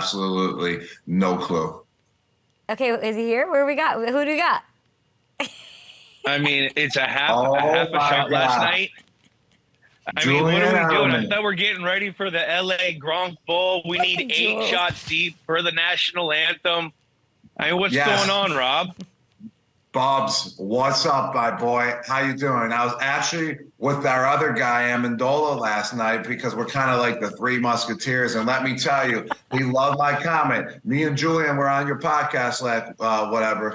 absolutely no clue. Okay, is he here? Who do we got? I mean, it's a half Oh a my shot last God. night. I mean, Julian what are we doing? I Edelman. thought we're getting ready for the LA Gronk Bowl. We need 8 Jules. shots deep for the national anthem. I mean, what's Yes. going on, Rob? Bubs, what's up, my boy? How you doing? I was actually with our other guy, Amendola, last night because we're kind of like the Three Musketeers. And let me tell you, he loved my comment. Me and Julian were on your podcast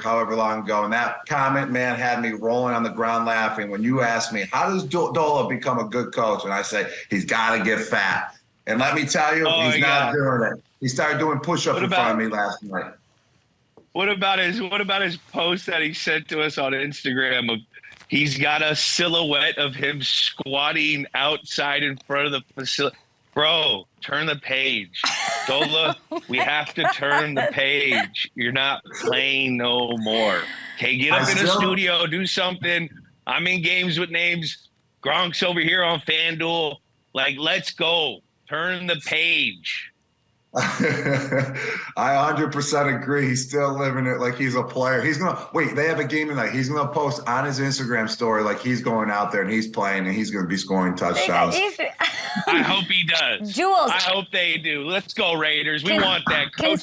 however long ago. And that comment, man, had me rolling on the ground laughing when you asked me, how does Dola become a good coach? And I say, he's got to get fat. And let me tell you, he's not doing it. He started doing push-ups in front of me last night. What about his post that he sent to us on Instagram of he's got a silhouette of him squatting outside in front of the facility? Bro, turn the page. Dola, we have to turn the page. You're not playing no more. Okay, get up in the studio, do something. I'm in games with names. Gronk's over here on FanDuel. Like, let's go. Turn the page. I 100% agree. He's still living it like he's a player. He's gonna wait. They have a game tonight. He's gonna post on his Instagram story like he's going out there and he's playing and he's gonna be scoring touchdowns. I hope he does. Jules, I hope they do. Let's go Raiders. We want that. Coach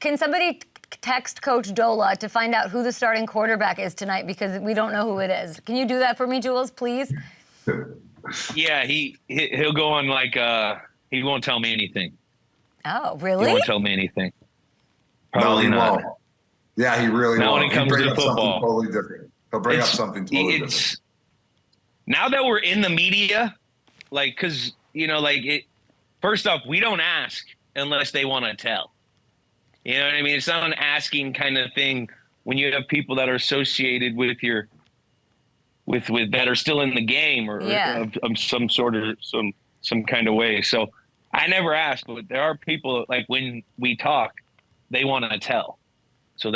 Can somebody text Coach Dola to find out who the starting quarterback is tonight because we don't know who it is? Can you do that for me, Jules, please? Yeah, he'll go on like he won't tell me anything. Oh, really? He won't tell me anything. Probably not. Won't. Yeah, he really not won't. When it comes to football. Totally different. He'll bring up something totally different. Now that we're in the media, like, because, first off, we don't ask unless they want to tell. You know what I mean? It's not an asking kind of thing when you have people that are associated with with that are still in the game or of some sort of some kind of way. So I never ask, but there are people like when we talk, they want to tell. So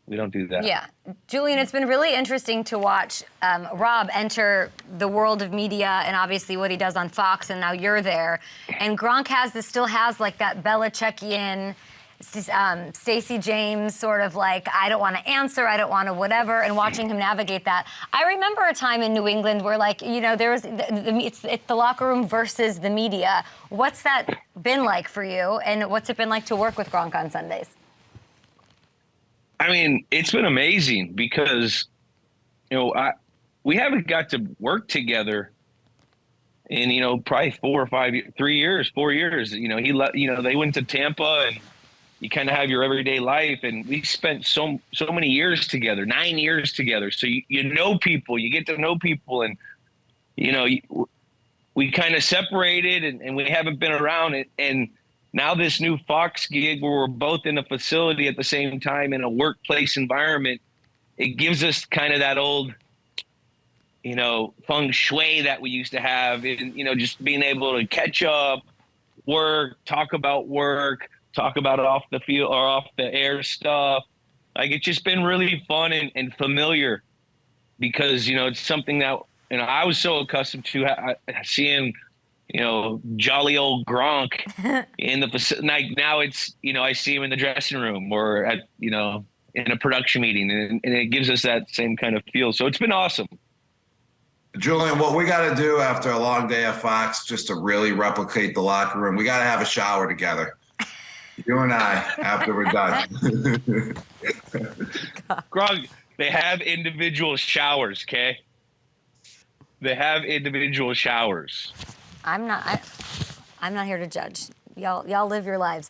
we don't do that. Yeah. Julian, it's been really interesting to watch Rob enter the world of media and obviously what he does on Fox, and now you're there. And Gronk still has like that Belichickian, Stacey James sort of like, I don't want to answer, I don't want to whatever, and watching him navigate that. I remember a time in New England where there was, it's the locker room versus the media. What's that been like for you, and what's it been like to work with Gronk on Sundays? I mean, it's been amazing because, we haven't got to work together in, probably 4 years. They went to Tampa and you kind of have your everyday life, and we spent so many years together, 9 years together. So you know people, you get to know people, and we kind of separated, and we haven't been around it. And now this new Fox gig where we're both in a facility at the same time in a workplace environment, it gives us kind of that old, feng shui that we used to have, and just being able to catch up, work, talk about off the field or off the air stuff. Like, it's just been really fun and familiar because, it's something that, I was so accustomed to seeing, jolly old Gronk in the facility. Like, now it's, I see him in the dressing room or at, in a production meeting, and it gives us that same kind of feel. So it's been awesome. Julian, what we got to do after a long day at Fox, just to really replicate the locker room, we got to have a shower together. You and I, after we're done. Gronk, they have individual showers, okay? They have individual showers. I'm not here to judge. Y'all live your lives.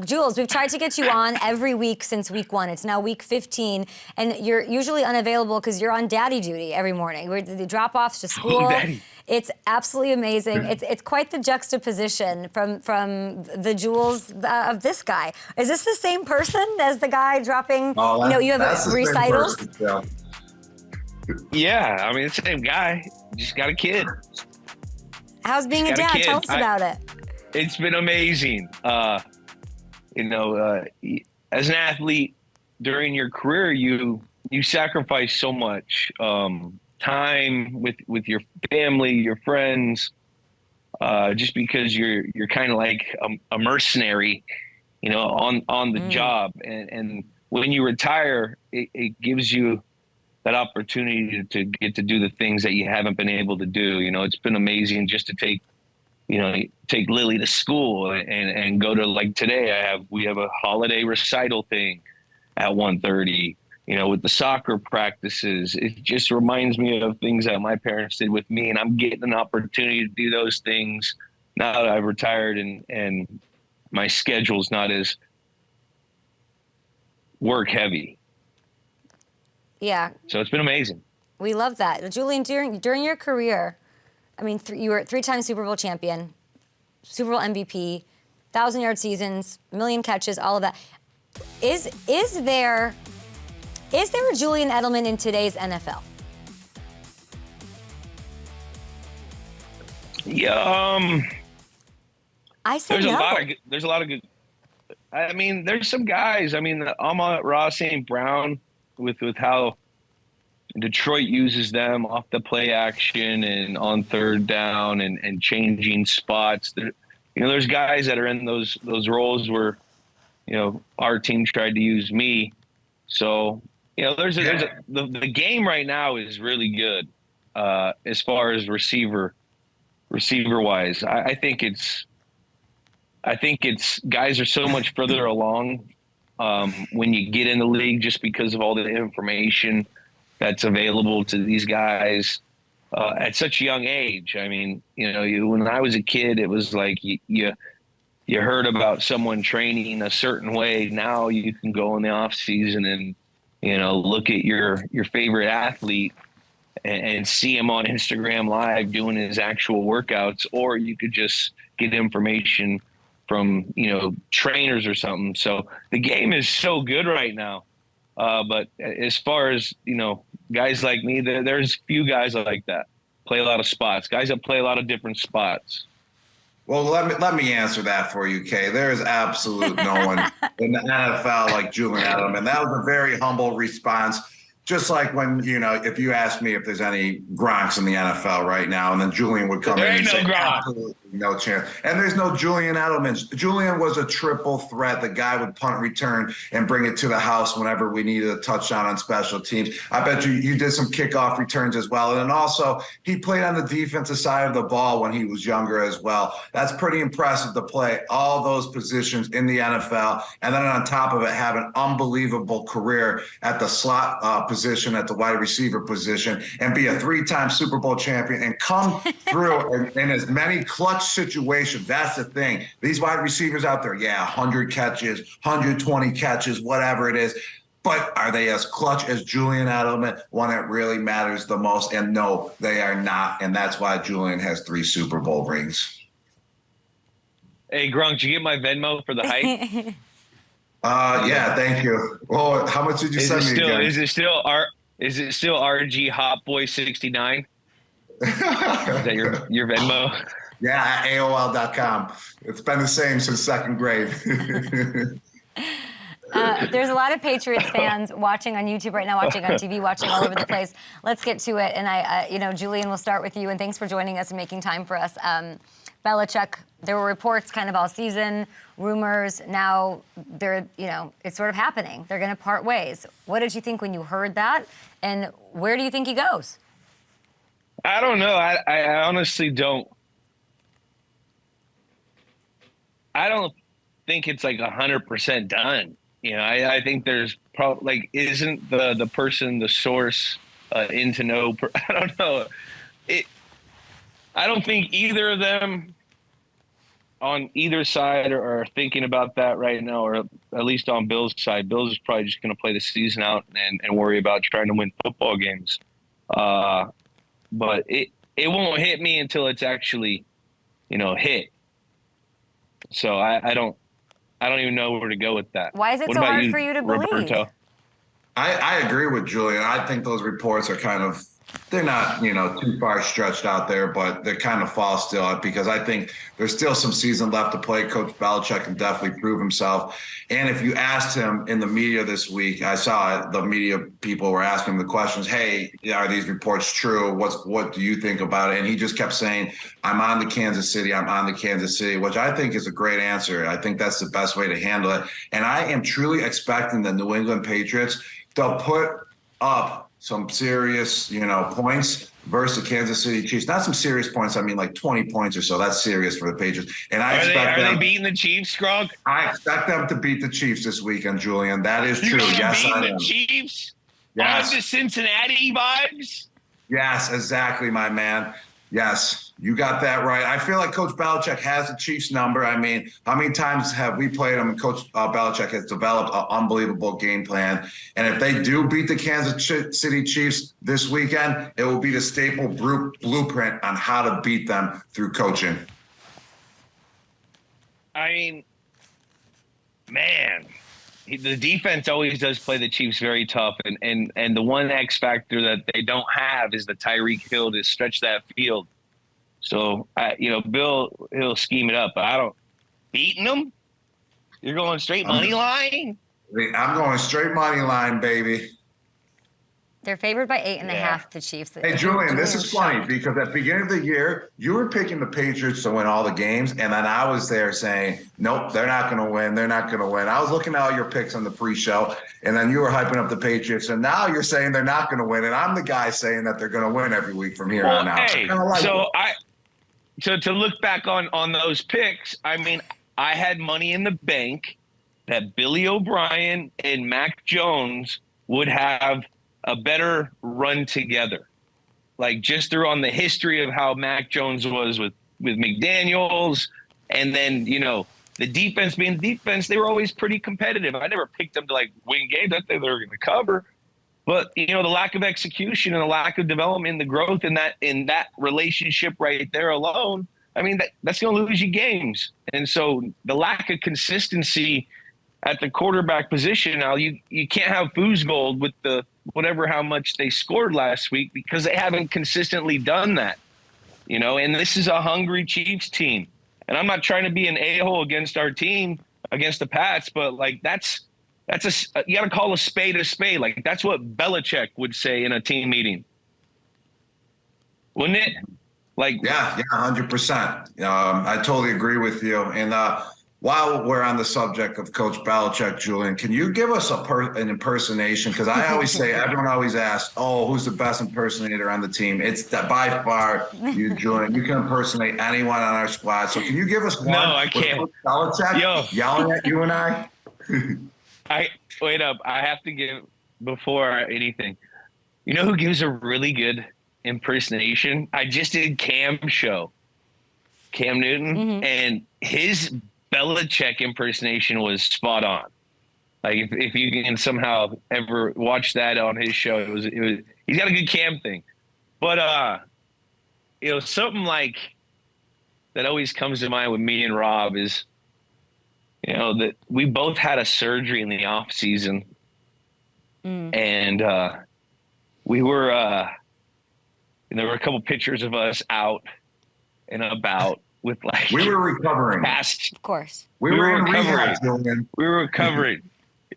Jules, we've tried to get you on every week since week 1. It's now week 15, and you're usually unavailable because you're on daddy duty every morning. The drop-offs to school. It's absolutely amazing. It's quite the juxtaposition from the Jules of this guy. Is this the same person as the guy dropping? You have recitals. Yeah, I mean, it's the same guy. Just got a kid. How's being a dad? Tell us about it. It's been amazing. As an athlete during your career, you sacrifice so much time with your family, your friends, just because you're kind of like a mercenary, on the job. And when you retire, it gives you that opportunity to get to do the things that you haven't been able to do. It's been amazing just to take Lily to school and go to, like today, we have a holiday recital thing at 1:30, with the soccer practices. It just reminds me of things that my parents did with me, and I'm getting an opportunity to do those things now that I've retired and my schedule's not as work heavy. Yeah. So it's been amazing. We love that. Julian, during your career, I mean, you were 3-time Super Bowl champion, Super Bowl MVP, 1,000-yard seasons, million catches, all of that. Is there a Julian Edelman in today's NFL? Yeah. I said There's no. a lot of good. I mean, there's some guys. I mean, Amon-Ra St. Brown with how Detroit uses them off the play action and on third down and changing spots. There's guys that are in those roles where, our team tried to use me. So, the game right now is really good as far as receiver wise. I think it's guys are so much further along when you get in the league, just because of all the information that's available to these guys at such a young age. I mean, when I was a kid, it was like you heard about someone training a certain way. Now you can go in the off season and, look at your favorite athlete and see him on Instagram Live doing his actual workouts, or you could just get information from, trainers or something. So the game is so good right now. But as far as, guys like me, there's few guys like that play a lot of spots, guys that play a lot of different spots. Well, let me answer that for you, Kay. There is absolute no one in the NFL like Julian Edelman. That was a very humble response. Just like when, if you ask me if there's any Gronks in the NFL right now, and then Julian would come in and say, absolutely no chance. And there's no Julian Edelman. Julian was a triple threat. The guy would punt, return, and bring it to the house whenever we needed a touchdown on special teams. I bet you did some kickoff returns as well. And then also, he played on the defensive side of the ball when he was younger as well. That's pretty impressive to play all those positions in the NFL. And then on top of it, have an unbelievable career at the slot position, at the wide receiver position, and be a 3-time Super Bowl champion and come through in as many clutch situations. That's the thing. These wide receivers out there, 100 catches, 120 catches, whatever it is. But are they as clutch as Julian Edelman when it really matters the most? And no, they are not. And that's why Julian has 3 Super Bowl rings. Hey, Gronk, did you get my Venmo for the hike? Yeah, thank you. Well, how much did you send me again? Is it still RG Hot Boy 69? Is that your Venmo? Yeah, AOL.com. It's been the same since second grade. There's a lot of Patriots fans watching on YouTube right now, watching on TV, watching all over the place. Let's get to it. And Julian, we'll start with you. And thanks for joining us and making time for us. Belichick, there were reports kind of all season, rumors. Now it's sort of happening. They're going to part ways. What did you think when you heard that? And where do you think he goes? I don't know. I honestly don't. I don't think it's like 100% done. I think there's probably isn't the person, the source in to know. I don't know. I don't think either of them on either side are thinking about that right now, or at least on Bill's side. Bill's is probably just going to play the season out and worry about trying to win football games. But it won't hit me until it's actually, hit. So I don't even know where to go with that. Why is it so hard for you to believe? Roberto? I agree with Julian. I think those reports are kind of they're not, too far stretched out there, but they kind of fall still because I think there's still some season left to play. Coach Belichick can definitely prove himself. And if you asked him in the media this week, I saw the media people were asking him the questions, hey, are these reports true? What do you think about it? And he just kept saying, I'm on to Kansas City. I'm on to Kansas City, which I think is a great answer. I think that's the best way to handle it. And I am truly expecting the New England Patriots, they'll put up some serious, points versus the Kansas City Chiefs. Not some serious points. I mean, like 20 points or so. That's serious for the Patriots. And are they beating the Chiefs, Gronk? I expect them to beat the Chiefs this weekend, Julian. That is true. Yes, I am. The Chiefs? Yes. On the Cincinnati vibes? Yes, exactly, my man. Yes, you got that right. I feel like Coach Belichick has the Chiefs number. I mean, how many times have we played them? And Coach Belichick has developed an unbelievable game plan. And if they do beat the Kansas City Chiefs this weekend, it will be the staple blueprint on how to beat them through coaching. I mean, man, the defense always does play the Chiefs very tough. And the one X factor that they don't have is the Tyreek Hill to stretch that field. So, Bill, he'll scheme it up. But I don't – beating them? You're going straight money line? I'm going straight money line, baby. They're favored by 8.5, the Chiefs. Hey, Julian, this is funny because at the beginning of the year, you were picking the Patriots to win all the games, and then I was there saying, nope, they're not going to win. They're not going to win. I was looking at all your picks on the pre-show, and then you were hyping up the Patriots, and now you're saying they're not going to win, and I'm the guy saying that they're going to win every week from here on out. Hey, so to look back on those picks, I mean, I had money in the bank that Billy O'Brien and Mac Jones would have a better run together. Like just through on the history of how Mac Jones was with McDaniels. And then, the defense being defense, they were always pretty competitive. I never picked them to win games. I think they were going to cover. But, the lack of execution and the lack of development, the growth in that relationship right there alone, I mean, that's going to lose you games. And so the lack of consistency at the quarterback position, now you can't have foosgold with the how much they scored last week because they haven't consistently done that, and this is a hungry Chiefs team. And I'm not trying to be an a-hole against our team, against the Pats, but you got to call a spade a spade. That's what Belichick would say in a team meeting. Wouldn't it? Yeah, 100%. I totally agree with you. And while we're on the subject of Coach Belichick, Julian, can you give us an impersonation? Because I always say, everyone always asks, who's the best impersonator on the team? It's by far you, Julian. You can impersonate anyone on our squad. So can you give us one? No, I can't. Coach Belichick yelling at you and I? Wait up. I have to give, before anything, who gives a really good impersonation? I just did Cam's show, Cam Newton, and his Belichick impersonation was spot on. If you can somehow ever watch that on his show, it was he's got a good Cam thing. But something like that always comes to mind with me and Rob is that we both had a surgery in the off season, and we were and there were a couple pictures of us out and about with we were recovering. Of course. We were in rehab. We were recovering,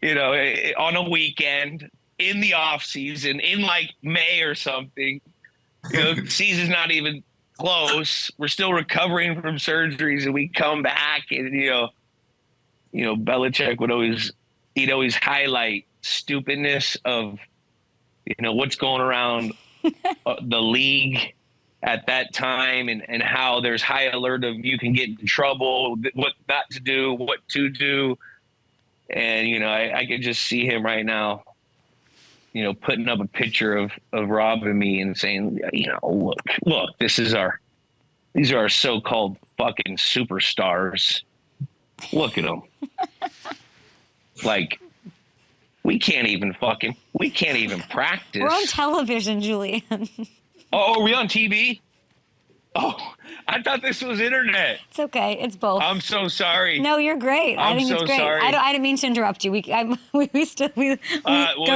on a weekend in the off season in May or something. Season's not even close. We're still recovering from surgeries, and we come back, and Belichick would always highlight stupidness of what's going around the league at that time, and how there's high alert of you can get in trouble, what not to do, what to do. And, I could just see him right now, putting up a picture of Rob and me and saying, look, these are our so-called fucking superstars. Look at them. We can't even practice. We're on television, Julian. Oh, are we on TV? Oh, I thought this was internet. It's okay. It's both. I'm so sorry. No, you're great. I think it's great. Sorry. I didn't mean to interrupt you. We go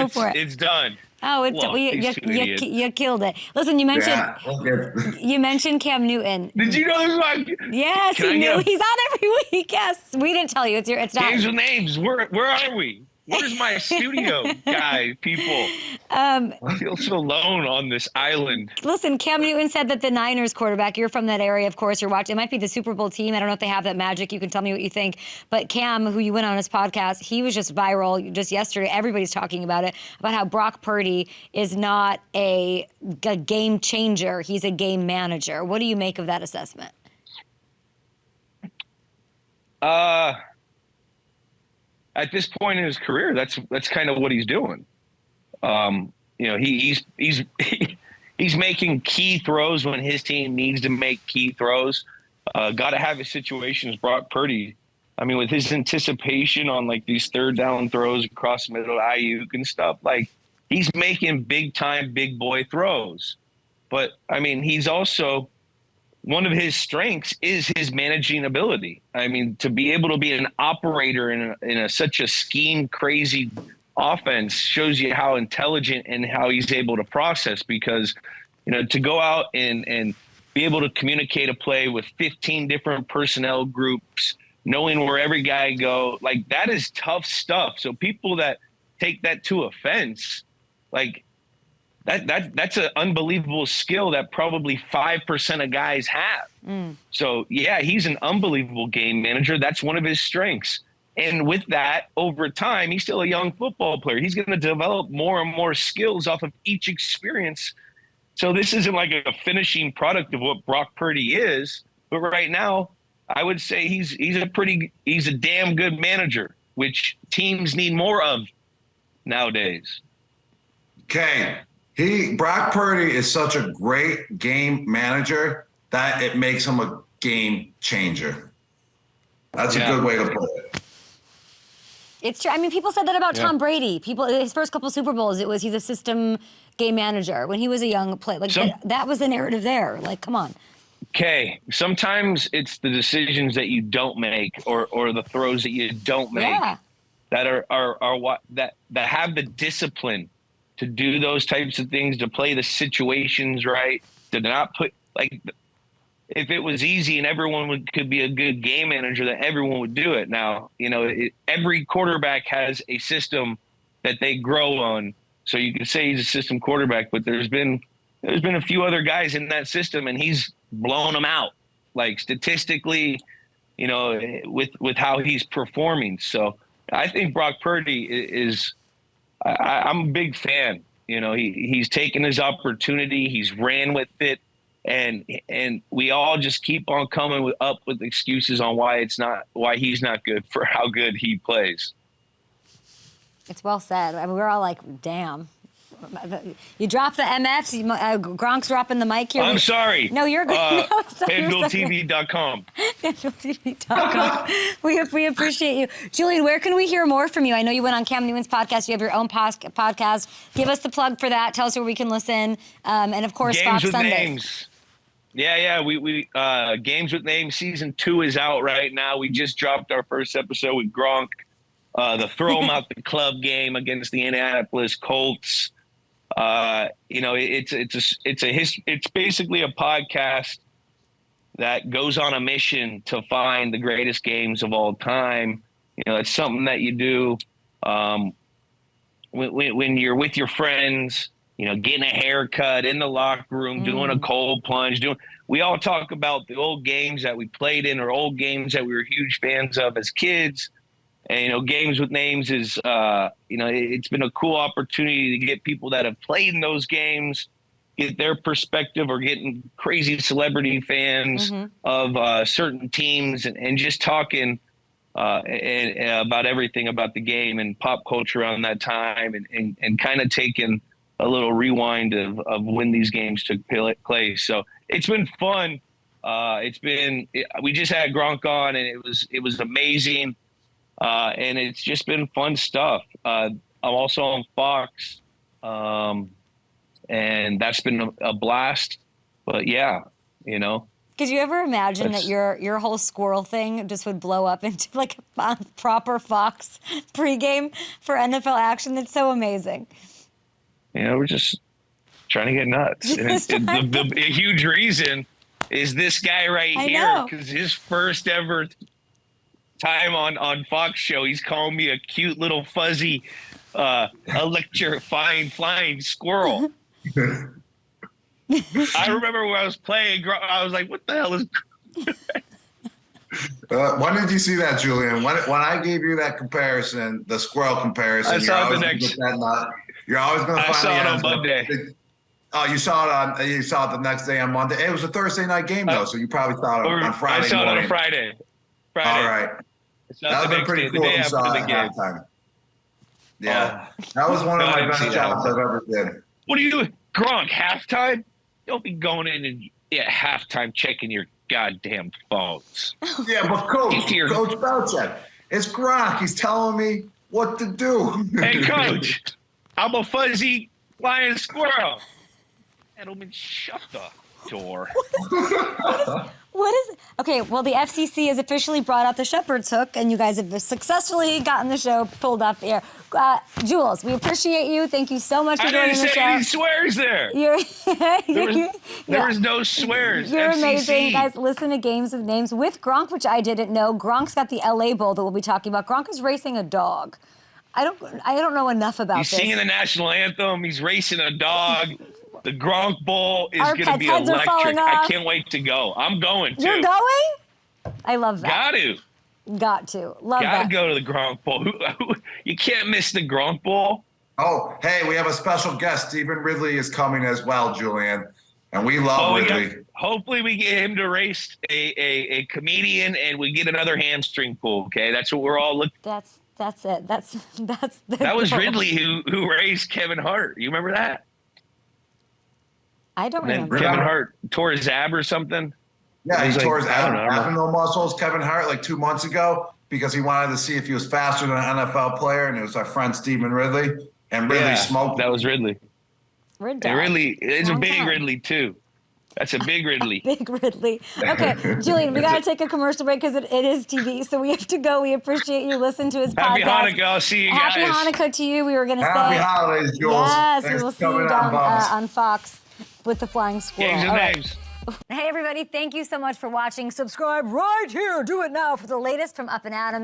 for it. It's done. Oh, Well, these two idiots. you killed it. Listen, you mentioned Yeah. you mentioned Cam Newton. Did you know this was Yes, Can I he knew. get a- He's on every week. Yes, we didn't tell you. It's not. Games with names. Where are we? Where's my studio guy, people? I feel so alone on this island. Listen, Cam Newton said that the Niners quarterback, you're from that area, of course, you're watching. It might be the Super Bowl team. I don't know if they have that magic. You can tell me what you think. But Cam, who you went on his podcast, he was just viral just yesterday. Everybody's talking about it, about how Brock Purdy is not a game changer. He's a game manager. What do you make of that assessment? At this point in his career, that's kind of what he's doing. He's making key throws when his team needs to make key throws. Got to have his situations. Brock Purdy, I mean, with his anticipation on like these third down throws across the middle, Ayuk and stuff, like he's making big time, big boy throws. But I mean, he's also, one of his strengths is his managing ability. I mean, to be able to be an operator in such a scheme crazy offense shows you how intelligent and how he's able to process, because, to go out and be able to communicate a play with 15 different personnel groups, knowing where every guy go, like that is tough stuff. So people that take that to offense, like, that's an unbelievable skill that probably 5% of guys have. So yeah, he's an unbelievable game manager. That's one of his strengths. And with that, over time, he's still a young football player. He's going to develop more and more skills off of each experience. So this isn't like a finishing product of what Brock Purdy is. But right now, I would say he's a damn good manager, which teams need more of nowadays. Okay. Brock Purdy is such a great game manager that it makes him a game changer. That's a good way to put it. It's true. I mean, people said that about Tom Brady. His first couple Super Bowls, he's a system game manager when he was a young player. Like that was the narrative there. Like, come on. Okay. Sometimes it's the decisions that you don't make or the throws that you don't make that are what that have the discipline to do those types of things, to play the situations right, to not put, like, if it was easy and everyone could be a good game manager, then everyone would do it. Now, every quarterback has a system that they grow on. So you can say he's a system quarterback, but there's been a few other guys in that system and he's blown them out, like statistically, with how he's performing. So I think Brock Purdy is, I'm a big fan. He's taken his opportunity. He's ran with it. And we all just keep on coming up with excuses on why he's not good for how good he plays. It's well said. I mean, we're all like, damn. You drop the MFs. Gronk's dropping the mic here. I'm sorry. No, you're good. FanDuelTV.com. FanDuelTV.com. We appreciate you. Julian, where can we hear more from you? I know you went on Cam Newton's podcast. You have your own podcast. Give us the plug for that. Tell us where we can listen. And, of course, Games Fox with Sundays. Names. Yeah. We Games with Names season 2 is out right now. We just dropped our first episode with Gronk. The throw him out the club game against the Indianapolis Colts. It's basically a podcast that goes on a mission to find the greatest games of all time. It's something that you do when you're with your friends, getting a haircut, in the locker room, doing a cold plunge. We all talk about the old games that we played in or old games that we were huge fans of as kids. And, Games with Names is, it's been a cool opportunity to get people that have played in those games, get their perspective, or getting crazy celebrity fans of certain teams and just talking about everything about the game and pop culture around that time and kind of taking a little rewind of when these games took place. So it's been fun. We just had Gronk on and it was amazing. And it's just been fun stuff. I'm also on Fox, and that's been a blast. But yeah, Could you ever imagine that your whole squirrel thing just would blow up into like a proper Fox pregame for NFL action? That's so amazing. we're just trying to get nuts. And the huge reason is this guy right here, because his first ever time on Fox show, he's calling me a cute little fuzzy, electrifying flying squirrel. I remember when I was playing, I was like, "What the hell is?" When did you see that, Julian? When I gave you that comparison, the squirrel comparison, I saw it the next. You're always going to find. I saw it on Monday. Oh, you saw it the next day on Monday. It was a Thursday night game though, so you probably saw it on Friday. I saw morning. it on Friday. All right, that would have been pretty cool if you saw it at halftime. Yeah, that was one of my best jobs I've ever did. What are you doing, Gronk? Halftime? Don't be going in and at halftime checking your goddamn phones. Yeah, but Coach Belichick, it's Gronk. He's telling me what to do. Hey, Coach, I'm a fuzzy flying squirrel. Edelman, shut the door. What is okay, well, the FCC has officially brought out the shepherd's hook, and you guys have successfully gotten the show pulled off the air. Jules, we appreciate you. Thank you so much for joining the show. I didn't say any swears there. There was no swears. You're FCC. amazing. Guys, listen to Games with Names with Gronk, which I didn't know. Gronk's got the LA Bowl that we'll be talking about. Gronk is racing a dog. I don't know enough about this. He's singing the national anthem. He's racing a dog. The Gronk Bowl is going to be electric. I can't wait to go. I'm going to. You're going? I love that. Got to. Love that. Got to go to the Gronk Bowl. You can't miss the Gronk Bowl. Oh, hey, we have a special guest. Stephen Ridley is coming as well, Julian. And we love Ridley. Hopefully we get him to race a comedian and we get another hamstring pull, okay? That's what we're all looking for. That's it. That was Ridley who raced Kevin Hart. You remember that? I don't remember. Kevin Hart tore his ab or something. Yeah, he tore his abdominal muscles, Kevin Hart, like 2 months ago because he wanted to see if he was faster than an NFL player, and it was our friend Stephen Ridley, and Ridley smoked. That was Ridley. Ridley, it's a big Ridley too. That's a big Ridley. Big Ridley. Okay, Julian, we got to take a commercial break because it is TV, so we have to go. We appreciate you listening to his podcast. Happy Hanukkah. I'll see you guys. Happy Hanukkah to you. We were going to say. Happy holidays, Jules. Yes, Thanks we will see you down on Fox with the flying squirrel. Games and names. Hey, everybody. Thank you so much for watching. Subscribe right here. Do it now for the latest from Up and Adams.